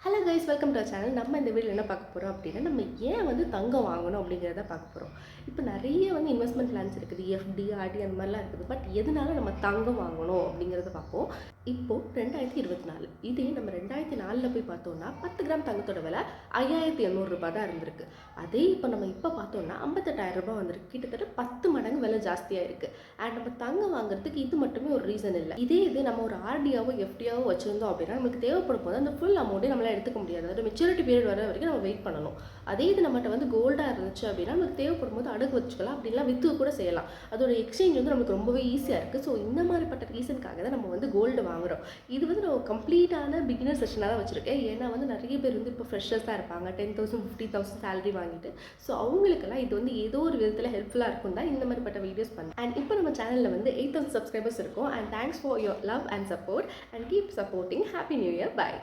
Hello guys, welcome to channel. நம்ம இந்த வீடியோவில் என்ன பார்க்க போகிறோம் அப்படின்னா, நம்ம ஏன் வந்து தங்கம் வாங்கணும் அப்படிங்கிறத பார்க்க போகிறோம். இப்போ நிறைய வந்து இன்வெஸ்ட்மெண்ட் பிளான்ஸ் இருக்குது, எஃப்டி, ஆர்டி அந்த மாதிரிலாம் இருக்குது. பட் எதனால நம்ம தங்கம் வாங்கணும் அப்படிங்கிறத பார்ப்போம். இப்போது 2024 இதே நம்ம 2004 போய் பார்த்தோம்னா 10 கிராம் தங்கத்தோட விலை 5800 தான் இருந்திருக்கு. அதே இப்போ பார்த்தோம்னா 58,000 வந்திருக்கு. கிட்டத்தட்ட 10 மடங்கு விலை ஜாஸ்தியாக இருக்குது. அண்ட் நம்ம தங்கம் வாங்குறதுக்கு இது மட்டுமே ஒரு ரீசன் இல்லை. இது நம்ம ஒரு ஆர்டியாவோ எஃப்டியாவோ வச்சுருந்தோம் அப்படின்னா நமக்கு தேவைப்படும் போது அந்த ஃபுல் அமௌண்ட்டே நம்மளால் எடுத்துக்க முடியாது. அதோட மெச்சூரிட்டி பீரியட் வர வரைக்கும் நம்ம வெயிட் பண்ணணும். அதே இது நம்மகிட்ட வந்து கோல்டாக இருந்துச்சு அப்படின்னா நமக்கு தேவைப்படும் போது அடகு வச்சுக்கலாம், அப்படிலாம் விற்று கூட செய்யலாம். அதோட எக்ஸ்சேஞ்ச் வந்து நமக்கு ரொம்பவே ஈஸியாக இருக்குது. ஸோ இந்த மாதிரிப்பட்ட ரீசனுக்காக தான் நம்ம வந்து கோல்டு வாங்குறோம். இது வந்து நான் கம்ப்ளீட்டான பிகினர் செஷனாக தான் வச்சுருக்கேன். ஏன்னா வந்து நிறைய பேர் வந்து இப்போ ஃப்ரெஷர்ஸாக இருப்பாங்க, 10,000 50,000 சேலரி வாங்கிட்டு. ஸோ அவங்களுக்கெல்லாம் இது வந்து ஏதோ ஒரு விதத்தில் ஹெல்ப்ஃபுல்லாக இருக்கும் தான் இந்த மாதிரிப்பட்ட வீடியோஸ் பண்ணேன். அண்ட் இப்போ நம்ம சேனலில் வந்து 8,000 சப்ஸ்கிரைபர்ஸ் இருக்கும். And thanks for your love and support and keep supporting. Happy new year. By.